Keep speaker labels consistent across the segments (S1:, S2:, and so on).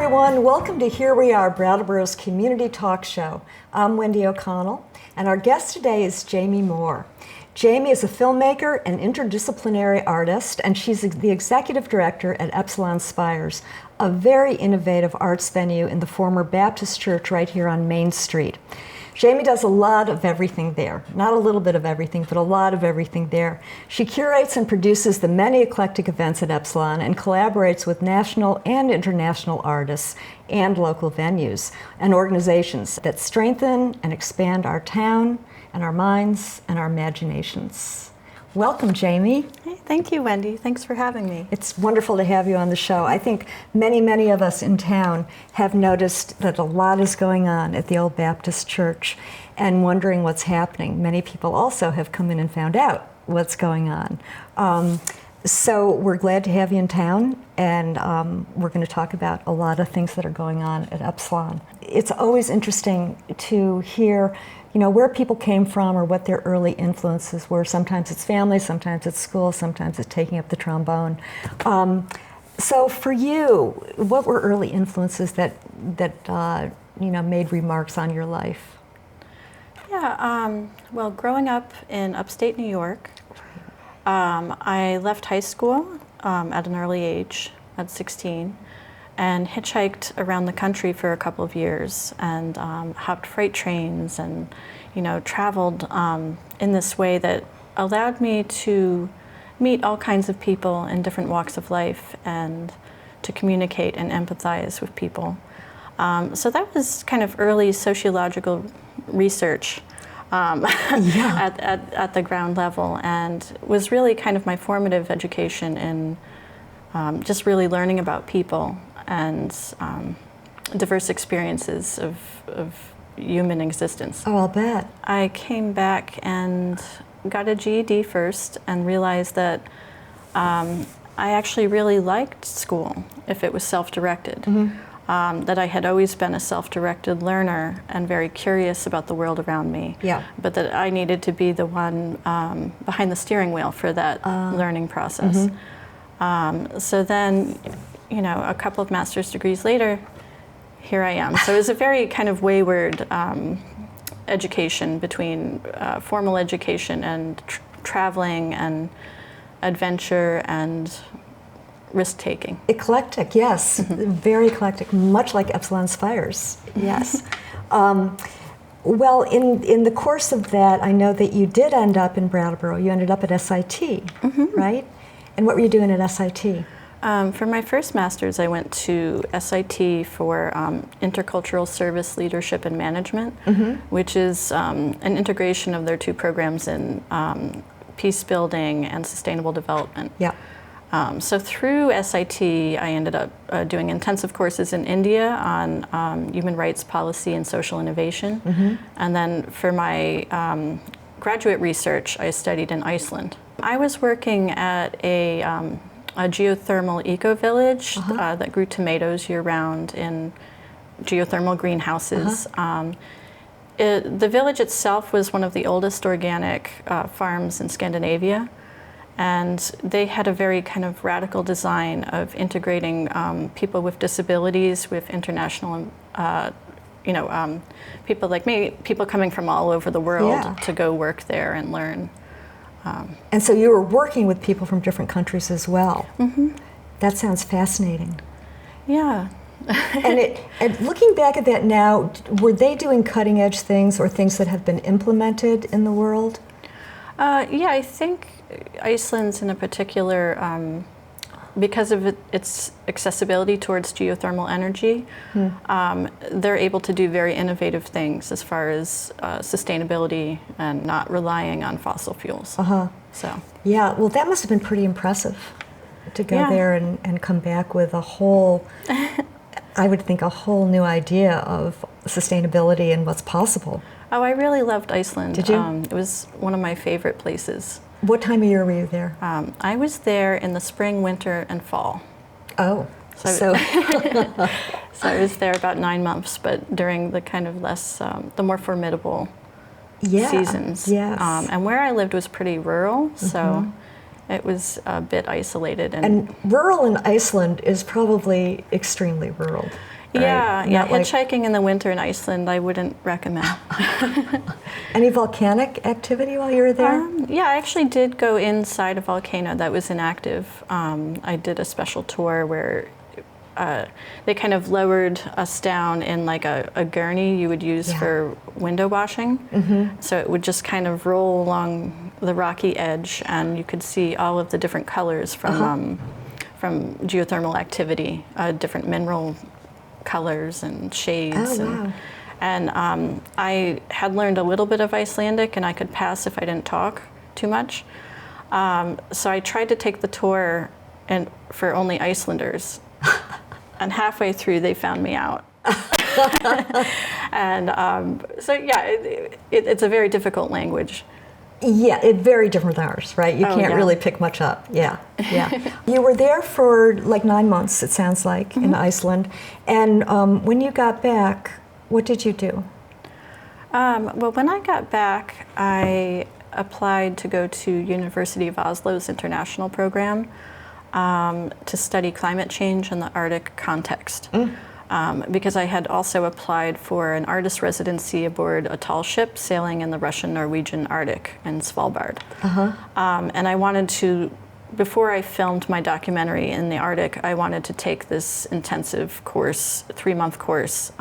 S1: everyone. Welcome to Here We Are, Brattleboro's community talk show. I'm Wendy O'Connell, and our guest today is Jamie Mohr. Jamie is a filmmaker and interdisciplinary artist, and she's the executive director at Epsilon Spires, a very innovative arts venue in the former Baptist church right here on Main Street. Jamie does a lot of everything there. Not a little bit of everything, but a lot of everything there. She curates and produces the many eclectic events at Epsilon and collaborates with national and international artists and local venues and organizations that strengthen and expand our town and our minds and our imaginations. Welcome, Jamie.
S2: Hey, thank you, Wendy. Thanks for having me.
S1: It's wonderful to have you on the show. I think many of us in town have noticed that a lot is going on at the old Baptist church and wondering what's happening. Many people also have come in and found out what's going on. So we're glad to have you in town, and we're going to talk about a lot of things that are going on at Epsilon. It's always interesting to hear where people came from or what their early influences were. Sometimes it's family, sometimes it's school, sometimes it's taking up the trombone. So for you, what were early influences that made remarks on your life?
S2: Yeah, well, growing up in upstate New York, I left high school at an early age, at 16, and hitchhiked around the country for a couple of years and hopped freight trains and, traveled in this way that allowed me to meet all kinds of people in different walks of life and to communicate and empathize with people. So that was kind of early sociological research at the ground level, and was really kind of my formative education in just really learning about people and diverse experiences of human existence.
S1: Oh, I'll bet.
S2: I came back and got a GED first and realized that I actually really liked school if it was self-directed. Mm-hmm. That I had always been a self-directed learner and very curious about the world around me. Yeah. But that I needed to be the one behind the steering wheel for that learning process. Mm-hmm. So then, a couple of master's degrees later, here I am. So it was a very kind of wayward education between formal education and traveling and adventure and risk-taking.
S1: Eclectic, yes. Mm-hmm. Very eclectic, much like Epsilon Spires, yes. Well, in the course of that, I know that you did end up in Brattleboro. You ended up at SIT, mm-hmm. right? And what were you doing at SIT?
S2: For my first master's, I went to SIT for Intercultural Service Leadership and Management, mm-hmm. which is an integration of their two programs in peace building and sustainable development. Yeah. So through SIT, I ended up doing intensive courses in India on human rights policy and social innovation. Mm-hmm. And then for my graduate research, I studied in Iceland. I was working at a geothermal eco-village uh-huh. That grew tomatoes year-round in geothermal greenhouses. Uh-huh. The village itself was one of the oldest organic farms in Scandinavia, and they had a very kind of radical design of integrating people with disabilities with international, people like me, people coming from all over the world to go work there and learn.
S1: And so you were working with people from different countries as well.
S2: Mm-hmm.
S1: That sounds fascinating.
S2: Yeah.
S1: and looking back at that now, were they doing cutting edge things or things that have been implemented in the world?
S2: Yeah, I think Iceland's in a particular, because of its accessibility towards geothermal energy, they're able to do very innovative things as far as sustainability and not relying on fossil fuels.
S1: Uh-huh.
S2: So.
S1: Yeah, well, that must have been pretty impressive to go there and come back with a whole, I would think, a whole new idea of sustainability and what's possible.
S2: Oh, I really loved Iceland.
S1: Did you?
S2: It was one of my favorite places.
S1: What time of year were you there?
S2: I was there in the spring, winter, and fall.
S1: Oh, so.
S2: So I was there about 9 months, but during the kind of less, the more formidable seasons.
S1: Yes.
S2: And where I lived was pretty rural, so it was a bit isolated.
S1: And rural in Iceland is probably extremely rural.
S2: Yeah,
S1: right?
S2: yeah.
S1: Not like-
S2: Hitchhiking in the winter in Iceland, I wouldn't recommend.
S1: Any volcanic activity while you were there?
S2: Yeah, I actually did go inside a volcano that was inactive. I did a special tour where they kind of lowered us down in like a gurney you would use for window washing. So it would just kind of roll along the rocky edge, and you could see all of the different colors from geothermal activity, different mineral colors and shades.
S1: Oh, wow.
S2: And I had learned a little bit of Icelandic, and I could pass if I didn't talk too much. So I tried to take the tour for only Icelanders. And halfway through, they found me out. And so, yeah, it's a very difficult language.
S1: Yeah, it's very different than ours, right? You can't really pick much up. Yeah, yeah. You were there for like 9 months, it sounds like, in Iceland. And when you got back, what did you do?
S2: Well, when I got back, I applied to go to University of Oslo's international program to study climate change in the Arctic context. Because I had also applied for an artist residency aboard a tall ship sailing in the Russian-Norwegian Arctic in Svalbard. And I wanted to, before I filmed my documentary in the Arctic, I wanted to take this intensive course, 3-month course,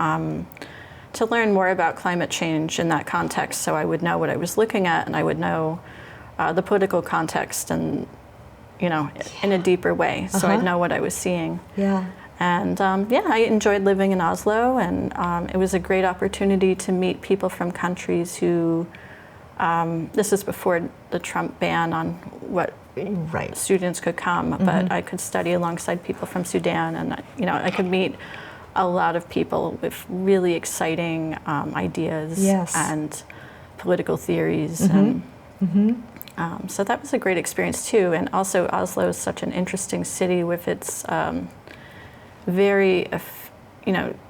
S2: to learn more about climate change in that context, so I would know what I was looking at, and I would know the political context, and in a deeper way, so I'd know what I was seeing.
S1: Yeah.
S2: And I enjoyed living in Oslo, and it was a great opportunity to meet people from countries who, this is before the Trump ban on what students could come, but I could study alongside people from Sudan, and I could meet a lot of people with really exciting ideas and political theories. And, so that was a great experience too. And also Oslo is such an interesting city with its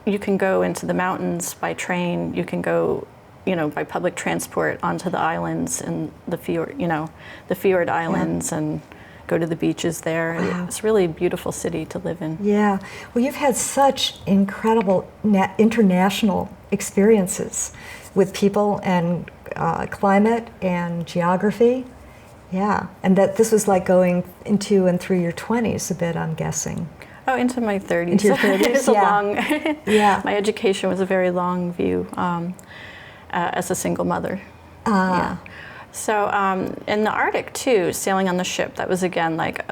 S2: you can go into the mountains by train, you can go, by public transport onto the islands and the fjord islands and go to the beaches there.
S1: Wow.
S2: It's really a beautiful city to live in.
S1: Yeah. Well, you've had such incredible international experiences with people and climate and geography. Yeah. And that this was like going into and through your 20s a bit, I'm guessing.
S2: Oh, into my 30s.
S1: Into your 30s,
S2: It was a long, my education was a very long view as a single mother. Yeah. So in the Arctic too, sailing on the ship, that was again like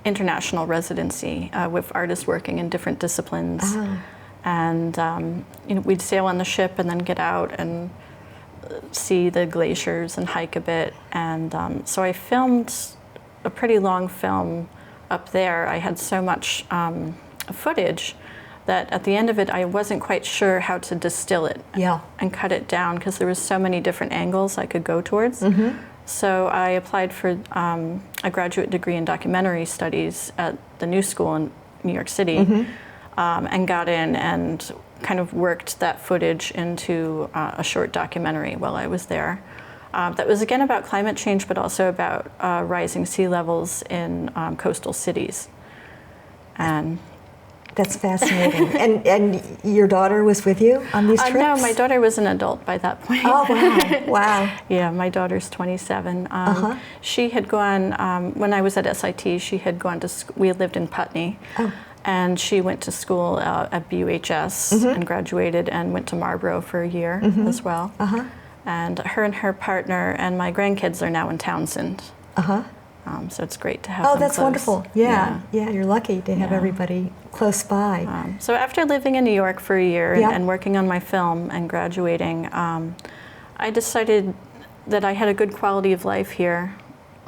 S2: international residency with artists working in different disciplines. And we'd sail on the ship and then get out and see the glaciers and hike a bit. And so I filmed a pretty long film up there. I had so much footage that at the end of it, I wasn't quite sure how to distill it and cut it down, because there was so many different angles I could go towards. So I applied for a graduate degree in documentary studies at the New School in New York City, and got in and kind of worked that footage into a short documentary while I was there. That was again about climate change, but also about rising sea levels in coastal cities. And
S1: that's fascinating. And your daughter was with you on these trips?
S2: No, my daughter was an adult by that point.
S1: Oh, wow. Wow.
S2: Yeah, my daughter's 27. She had gone, when I was at SIT, she had gone to, we lived in Putney. And she went to school at BUHS and graduated and went to Marlborough for a year as well. And her partner and my grandkids are now in Townsend. So it's great to have them
S1: that's
S2: close.
S1: Wonderful. Yeah, you're lucky to have everybody close by.
S2: So after living in New York for a year and working on my film and graduating, I decided that I had a good quality of life here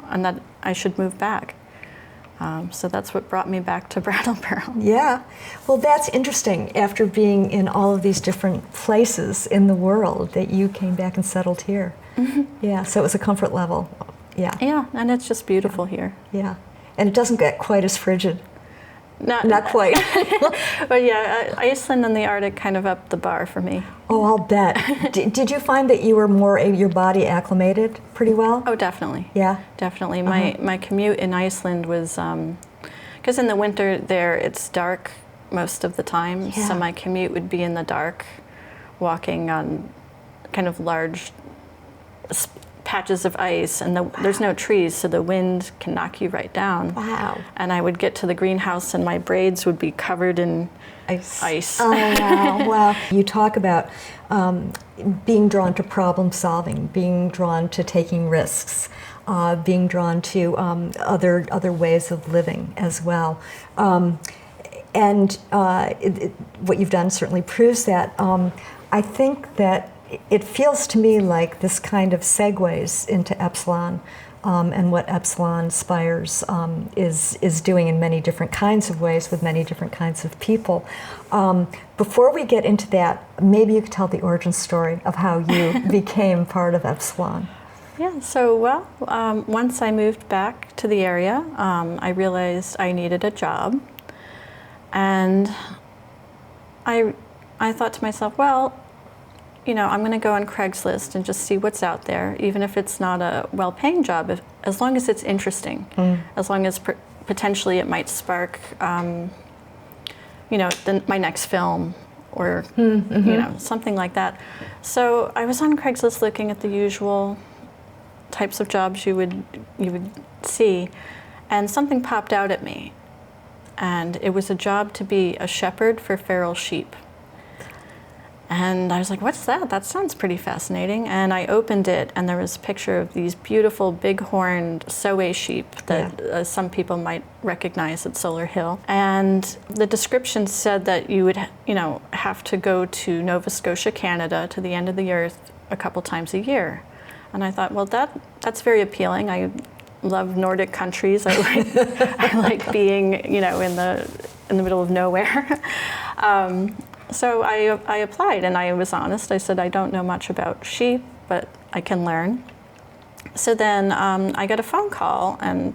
S2: and that I should move back. So that's what brought me back to Brattleboro.
S1: Yeah. Well, that's interesting. After being in all of these different places in the world, that you came back and settled here. Yeah, so it was a comfort level. Yeah.
S2: Yeah, and it's just beautiful here.
S1: Yeah. And it doesn't get quite as frigid.
S2: Not
S1: quite.
S2: But yeah, Iceland and the Arctic kind of upped the bar for me.
S1: Oh, I'll bet. Did you find that you were more, your body acclimated pretty well?
S2: Oh, definitely.
S1: Yeah?
S2: Definitely. My commute in Iceland was, because in the winter there it's dark most of the time.
S1: Yeah.
S2: So my commute would be in the dark, walking on kind of large patches of ice, and there's no trees, so the wind can knock you right down.
S1: Wow.
S2: And I would get to the greenhouse and my braids would be covered in ice.
S1: Oh, wow. Wow. You talk about being drawn to problem solving, being drawn to taking risks, being drawn to other ways of living as well. What you've done certainly proves that. I think that it feels to me like this kind of segues into Epsilon and what Epsilon Spires is doing in many different kinds of ways with many different kinds of people. Before we get into that, maybe you could tell the origin story of how you became part of Epsilon.
S2: Yeah, so once I moved back to the area, I realized I needed a job. And I thought to myself, well, I'm going to go on Craigslist and just see what's out there, even if it's not a well-paying job, as long as it's interesting, as long as potentially it might spark, my next film or, something like that. So I was on Craigslist looking at the usual types of jobs you would see, and something popped out at me. And it was a job to be a shepherd for feral sheep. And I was like, what's that? That sounds pretty fascinating. And I opened it, and there was a picture of these beautiful big-horned Soay sheep that some people might recognize at Solar Hill. And the description said that you would, have to go to Nova Scotia, Canada, to the end of the earth a couple times a year. And I thought, well, that's very appealing. I love Nordic countries. I like being, in the middle of nowhere. So I applied, and I was honest. I said, I don't know much about sheep, but I can learn. So then I got a phone call, and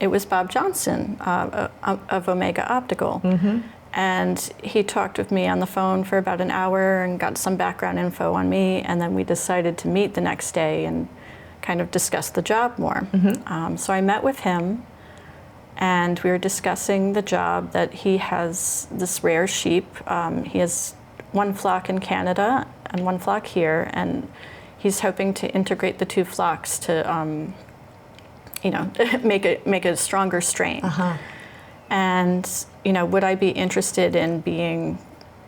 S2: it was Bob Johnson of Omega Optical. Mm-hmm. And he talked with me on the phone for about an hour and got some background info on me, and then we decided to meet the next day and kind of discuss the job more. Mm-hmm. So I met with him, and we were discussing the job that he has this rare sheep. He has one flock in Canada and one flock here, and he's hoping to integrate the two flocks to, make a stronger strain. Uh-huh. And, would I be interested in being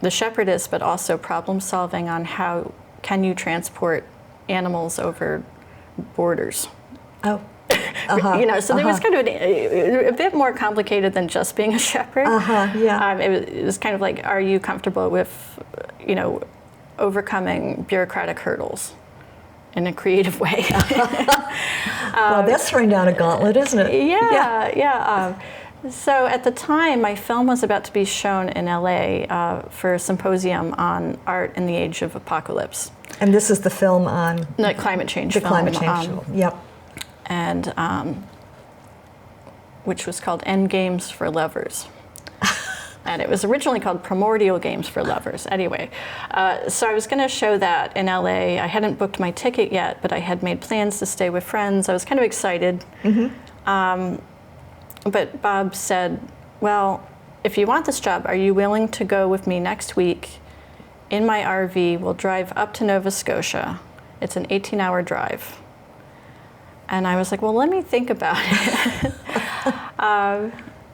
S2: the shepherdess, but also problem solving on how can you transport animals over borders? Oh. Uh-huh. So there was kind of a bit more complicated than just being a shepherd. Uh-huh, yeah. It was kind of like, are you comfortable with, overcoming bureaucratic hurdles in a creative way?
S1: Well, that's throwing down a gauntlet, isn't it?
S2: Yeah. So at the time, my film was about to be shown in LA for a symposium on art in the age of apocalypse.
S1: And this is the film on?
S2: The climate change
S1: film.
S2: The climate
S1: change film, yep.
S2: And which was called End Games for Lovers. And it was originally called Primordial Games for Lovers. Anyway, so I was going to show that in LA. I hadn't booked my ticket yet, but I had made plans to stay with friends. I was kind of excited. Mm-hmm. But Bob said, well, if you want this job, are you willing to go with me next week in my RV? We'll drive up to Nova Scotia. It's an 18-hour drive. And I was like, well, let me think about it.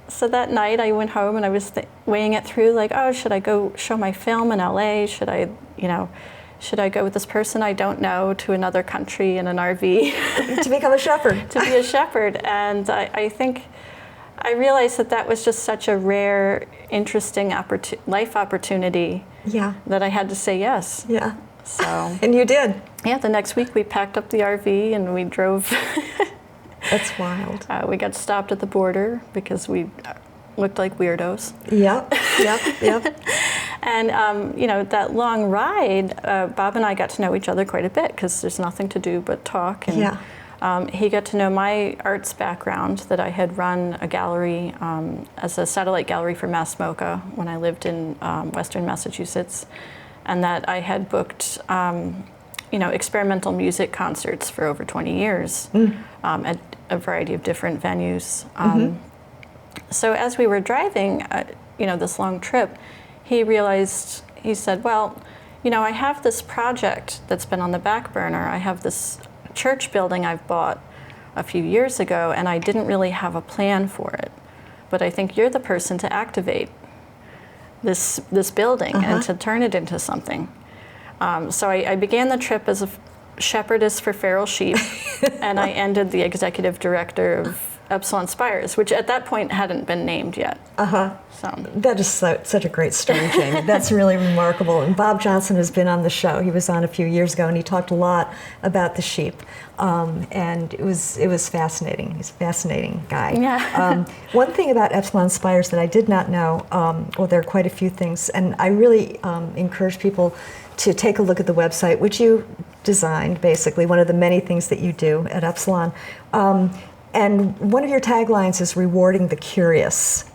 S2: So that night I went home and I was weighing it through, like, oh, should I go show my film in LA? Should I go with this person I don't know to another country in an RV?
S1: To become a shepherd.
S2: To be a shepherd. And I think I realized that was just such a rare, interesting life opportunity that I had to say yes.
S1: Yeah.
S2: So.
S1: And you did.
S2: Yeah, the next week we packed up the RV and we drove.
S1: That's wild.
S2: We got stopped at the border because we looked like weirdos.
S1: Yep.
S2: And, that long ride, Bob and I got to know each other quite a bit because there's nothing to do but talk. And, he got to know my arts background, that I had run a gallery as a satellite gallery for Mass MoCA when I lived in Western Massachusetts, and that I had booked experimental music concerts for over 20 years at a variety of different venues. So as we were driving, this long trip, he realized, he said, well, I have this project that's been on the back burner. I have this church building I've bought a few years ago, and I didn't really have a plan for it. But I think you're the person to activate this building and to turn it into something. So I began the trip as a shepherdess for feral sheep, and I ended the executive director of Epsilon Spires, which at that point hadn't been named yet. So
S1: That is such a great story, Jamie. That's really remarkable. And Bob Johnson has been on the show. He was on a few years ago, and he talked a lot about the sheep. And it was fascinating. He's a fascinating guy.
S2: Yeah.
S1: One thing about Epsilon Spires that I did not know, well, there are quite a few things, and I really encourage people to take a look at the website, which you designed, basically, one of the many things that you do at Epsilon. And one of your taglines is rewarding the curious.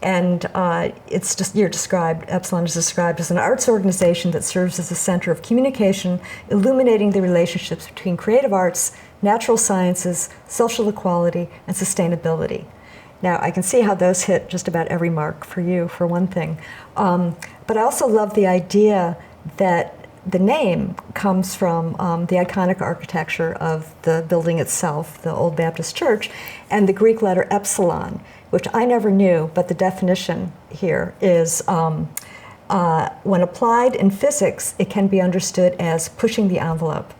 S1: It's just, Epsilon is described as an arts organization that serves as a center of communication, illuminating the relationships between creative arts, natural sciences, social equality, and sustainability. Now, I can see how those hit just about every mark for you, for one thing. But I also love the idea that the name comes from the iconic architecture of the building itself, the Old Baptist Church, and the Greek letter epsilon, which I never knew, but the definition here is when applied in physics, it can be understood as pushing the envelope,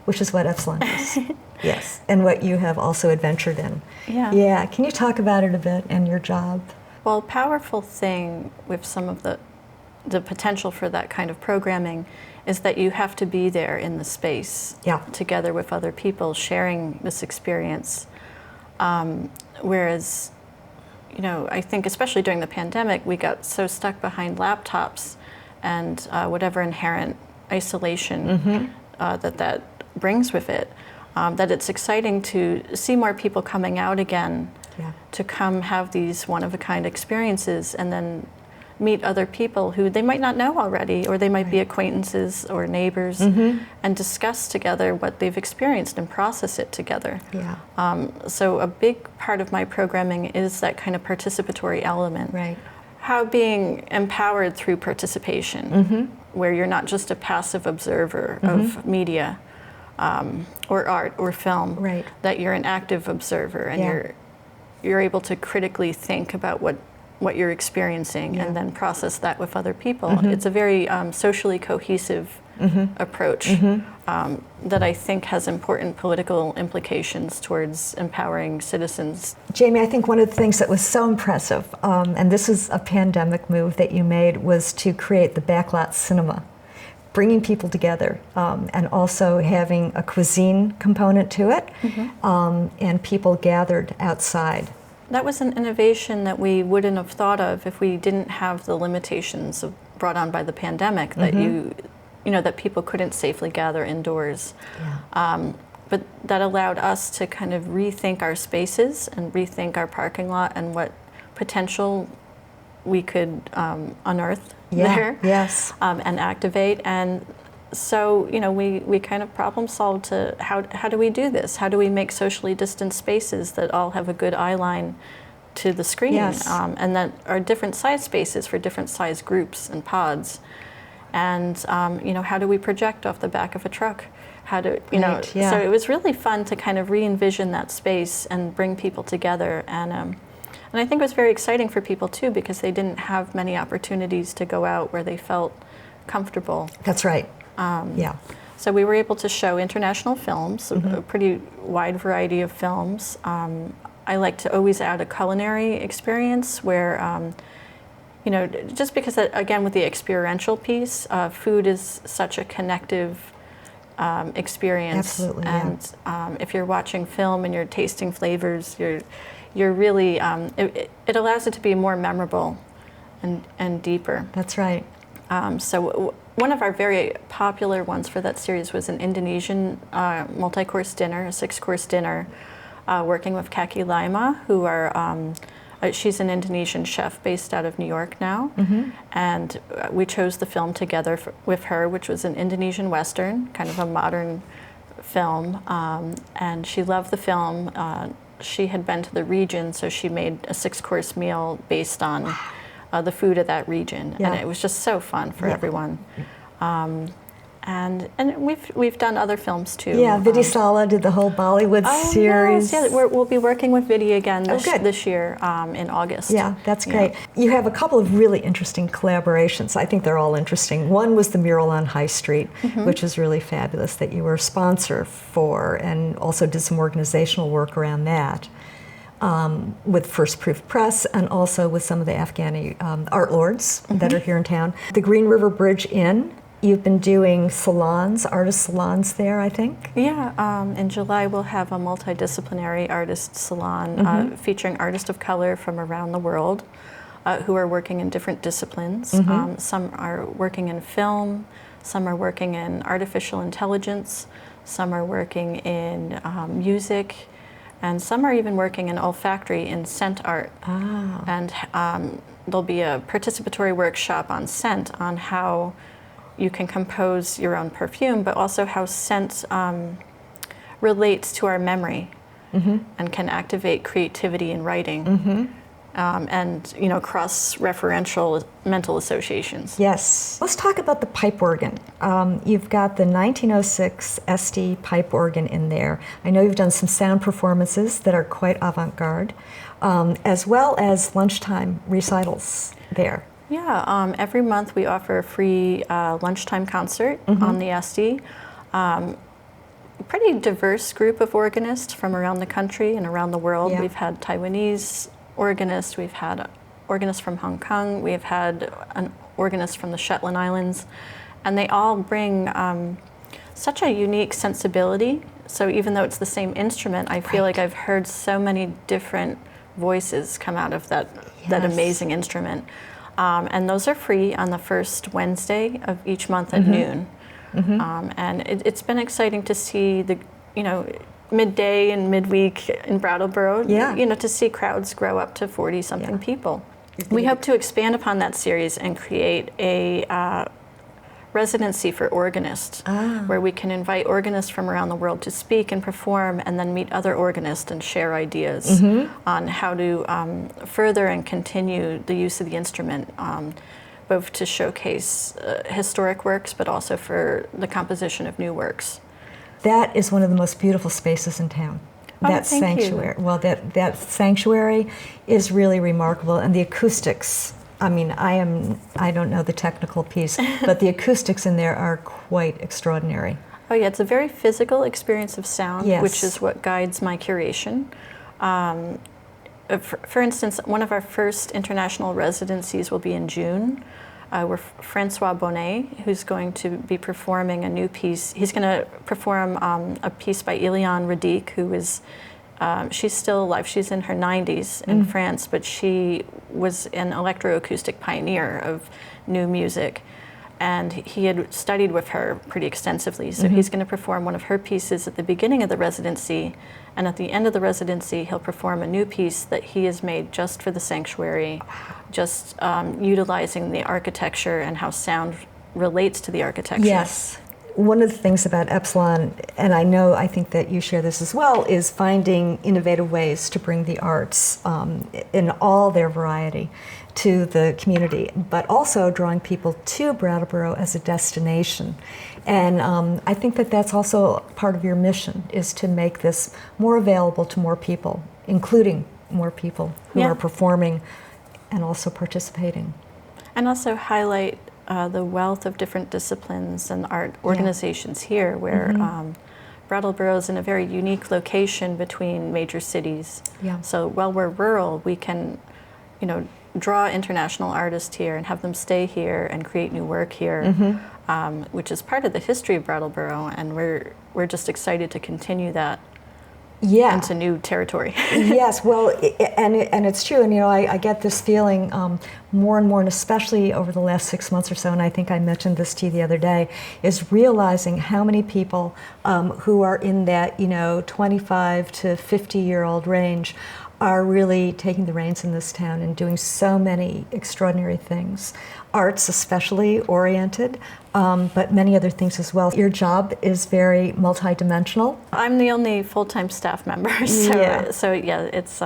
S1: which is what epsilon is. Yes, and what you have also adventured in. Yeah, can you talk about it a bit and your job?
S2: Well, a powerful thing with some of the potential for that kind of programming is that you have to be there in the space together with other people sharing this experience. Whereas, I think especially during the pandemic, we got so stuck behind laptops and whatever inherent isolation that brings with it, that it's exciting to see more people coming out again to come have these one-of-a-kind experiences and then meet other people who they might not know already, or they might be acquaintances or neighbors, and discuss together what they've experienced and process it together. So a big part of my programming is that kind of participatory element.
S1: Right.
S2: How being empowered through participation, where you're not just a passive observer of media or art or film, that you're an active observer and you're able to critically think about what you're experiencing and then process that with other people. It's a very socially cohesive approach that I think has important political implications towards empowering citizens.
S1: Jamie, I think one of the things that was so impressive, and this is a pandemic move that you made, was to create the backlot cinema, bringing people together and also having a cuisine component to it, and people gathered outside.
S2: That was an innovation that we wouldn't have thought of if we didn't have the limitations brought on by the pandemic, that that people couldn't safely gather indoors. But that allowed us to kind of rethink our spaces and rethink our parking lot and what potential we could unearth there and activate. And so, we kind of problem solved to how do we do this? How do we make socially distant spaces that all have a good eye line to the screen, and that are different size spaces for different size groups and pods? And how do we project off the back of a truck? How do So it was really fun to kind of re-envision that space and bring people together. And I think it was very exciting for people too, because they didn't have many opportunities to go out where they felt comfortable.
S1: That's right.
S2: So we were able to show international films, a pretty wide variety of films. I like to always add a culinary experience where, just because, again, with the experiential piece, food is such a connective experience.
S1: Absolutely,
S2: and if you're watching film and you're tasting flavors, you're really, it allows it to be more memorable and deeper.
S1: That's right.
S2: So one of our very popular ones for that series was an Indonesian multi-course dinner, a 6-course dinner, working with Kaki Laima, who are, she's an Indonesian chef based out of New York now. And we chose the film together with her, which was an Indonesian Western, kind of a modern film. And she loved the film, she had been to the region, so she made a 6-course meal based on the food of that region, and it was just so fun for everyone. And we've done other films too.
S1: Yeah, Vidya Sala did the whole Bollywood series.
S2: Yes, yeah, we'll be working with Vidya again this year in August.
S1: Yeah, that's great. You have a couple of really interesting collaborations. I think they're all interesting. One was the mural on High Street, which is really fabulous that you were a sponsor for, and also did some organizational work around that. With First Proof Press, and also with some of the Afghani art lords that are here in town. The Green River Bridge Inn, you've been doing salons, artist salons there, I think?
S2: Yeah, in July we'll have a multidisciplinary artist salon featuring artists of color from around the world who are working in different disciplines. Some are working in film, some are working in artificial intelligence, some are working in music, and some are even working in olfactory in scent art. And there'll be a participatory workshop on scent, on how you can compose your own perfume, but also how scent relates to our memory and can activate creativity in writing. And cross-referential mental associations.
S1: Yes. Let's talk about the pipe organ. You've got the 1906 SD pipe organ in there. I know you've done some sound performances that are quite avant-garde, as well as lunchtime recitals there.
S2: Yeah, every month we offer a free lunchtime concert on the SD. Pretty diverse group of organists from around the country and around the world. We've had Taiwanese organist, we've had organists from Hong Kong, we've had an organist from the Shetland Islands, and they all bring such a unique sensibility. So even though it's the same instrument, I feel like I've heard so many different voices come out of that amazing instrument. And those are free on the first Wednesday of each month at noon. And it's been exciting to see the, midday and midweek in Brattleboro, to see crowds grow up to 40-something people. We hope to expand upon that series and create a residency for organists, where we can invite organists from around the world to speak and perform, and then meet other organists and share ideas on how to further and continue the use of the instrument, both to showcase historic works, but also for the composition of new works.
S1: That is one of the most beautiful spaces in town. That sanctuary. Well, that sanctuary is really remarkable, and the acoustics. I mean, I don't know the technical piece, but the acoustics in there are quite extraordinary. Oh
S2: yeah, it's a very physical experience of sound, which is what guides my curation. For instance, one of our first international residencies will be in June. We're Francois Bonnet, who's going to be performing a new piece. He's going to perform a piece by Iliane Radique, who is, she's still alive. She's in her 90s in France, but she was an electroacoustic pioneer of new music. And he had studied with her pretty extensively. So he's going to perform one of her pieces at the beginning of the residency, and at the end of the residency, he'll perform a new piece that he has made just for the sanctuary, just utilizing the architecture and how sound relates to the architecture. Yes.
S1: One of the things about Epsilon, and I think that you share this as well, is finding innovative ways to bring the arts in all their variety to the community, but also drawing people to Brattleboro as a destination. And I think that that's also part of your mission, is to make this more available to more people, including more people who are performing and also participating.
S2: And also highlight the wealth of different disciplines and art organizations here, where Brattleboro is in a very unique location between major cities. So while we're rural, we can, draw international artists here and have them stay here and create new work here, which is part of the history of Brattleboro, and we're just excited to continue that into new territory.
S1: Yes, well, and it's true, and I get this feeling more and more, and especially over the last 6 months or so, and I think I mentioned this to you the other day, is realizing how many people who are in that 25 to 50-year-old range are really taking the reins in this town and doing so many extraordinary things. Arts especially oriented, but many other things as well. Your job is very multidimensional.
S2: I'm the only full-time staff member, so it's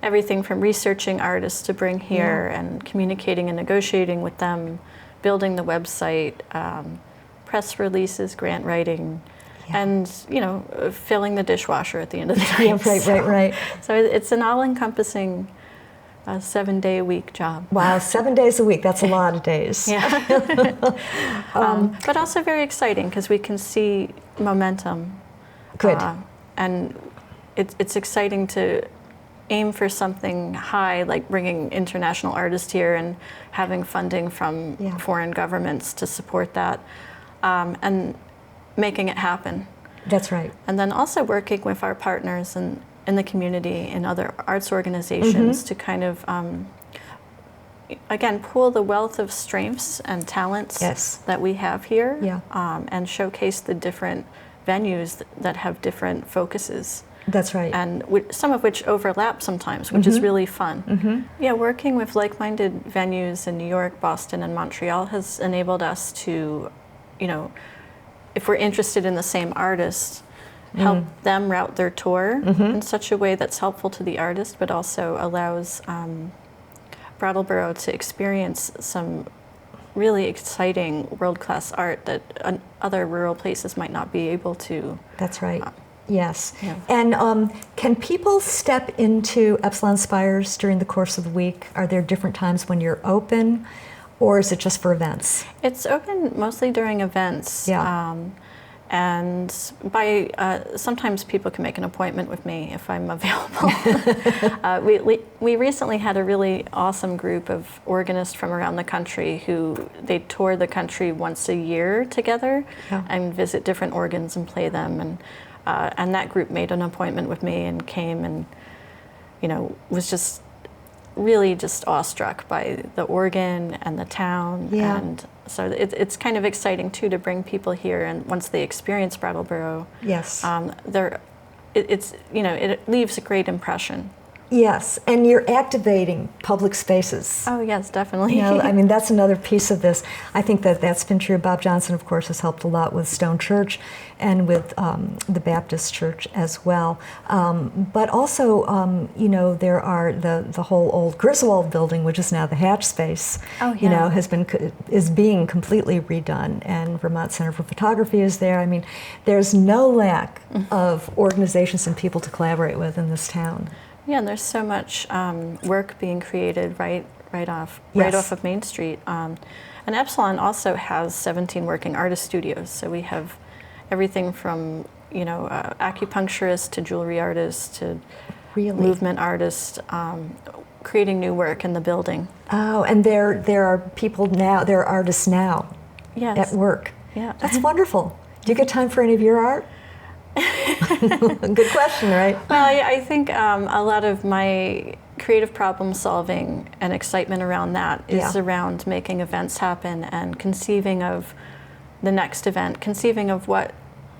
S2: everything from researching artists to bring here and communicating and negotiating with them, building the website, press releases, grant writing, and filling the dishwasher at the end of the night.
S1: Yeah, right.
S2: So it's an all-encompassing 7-day-a-week job.
S1: Wow, 7 days a week, that's a lot of days.
S2: Yeah. But also very exciting because we can see momentum.
S1: Good.
S2: And it's exciting to aim for something high, like bringing international artists here and having funding from foreign governments to support that, and making it happen.
S1: That's right.
S2: And then also working with our partners in the community and other arts organizations to kind of, again, pool the wealth of strengths and talents that we have here, and showcase the different venues that have different focuses.
S1: That's right.
S2: And some of which overlap sometimes, which is really fun. Yeah, working with like-minded venues in New York, Boston, and Montreal has enabled us to, if we're interested in the same artist, help them route their tour in such a way that's helpful to the artist, but also allows Brattleboro to experience some really exciting world-class art that other rural places might not be able to.
S1: That's right. Yes. Yeah. And can people step into Epsilon Spires during the course of the week? Are there different times when you're open, or is it just for events?
S2: It's open mostly during events.
S1: Yeah.
S2: And sometimes people can make an appointment with me if I'm available. We recently had a really awesome group of organists from around the country who they tour the country once a year together and visit different organs and play them. And that group made an appointment with me and came and, was just really just awestruck by the organ and the town.
S1: Yeah.
S2: And so it's kind of exciting too to bring people here, and once they experience Brattleboro, it leaves a great impression.
S1: Yes, and you're activating public spaces.
S2: Oh yes, definitely.
S1: That's another piece of this. I think that's been true. Bob Johnson, of course, has helped a lot with Stone Church and with the Baptist Church as well. But also, there are the whole old Griswold building, which is now the Hatch Space. Is being completely redone, and Vermont Center for Photography is there. There's no lack of organizations and people to collaborate with in this town.
S2: Yeah, and there's so much work being created right off of Main Street. And Epsilon also has 17 working artist studios. So we have everything from acupuncturists to jewelry artists to movement artists, creating new work in the building.
S1: Oh, and there are people now. There are artists now at work.
S2: Yeah,
S1: that's wonderful. Do you get time for any of your art? Good question, right?
S2: Well, I think a lot of my creative problem solving and excitement around that is around making events happen and conceiving of the next event, conceiving of what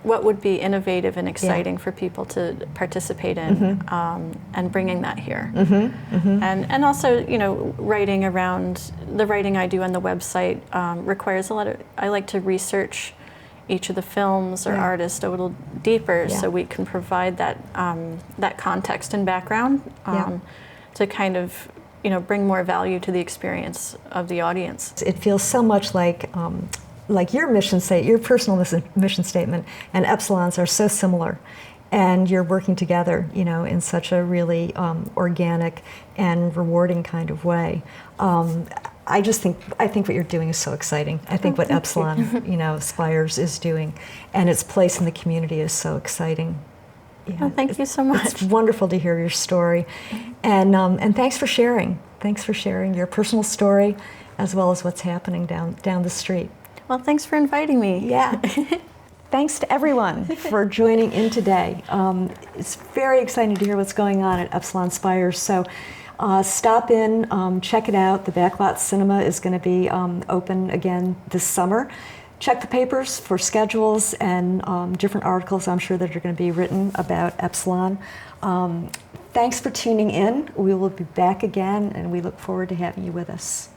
S2: would be innovative and exciting for people to participate in, and bringing that here. And also, writing around the writing I do on the website requires a lot of. I like to research each of the films or artists a little deeper, so we can provide that context and background to kind of bring more value to the experience of the audience.
S1: It feels so much like your mission statement, your personal mission statement, and Epsilon's are so similar, and you're working together, in such a really organic and rewarding kind of way. I think what you're doing is so exciting. I think what Epsilon, Spires is doing, and its place in the community is so exciting. Yeah,
S2: oh, thank you so much.
S1: It's wonderful to hear your story, and thanks for sharing. Thanks for sharing your personal story, as well as what's happening down the street.
S2: Well, thanks for inviting me.
S1: Yeah. Thanks to everyone for joining in today. It's very exciting to hear what's going on at Epsilon Spires. So. Stop in, check it out. The Backlot Cinema is going to be open again this summer. Check the papers for schedules and different articles I'm sure that are going to be written about Epsilon. Thanks for tuning in. We will be back again, and we look forward to having you with us.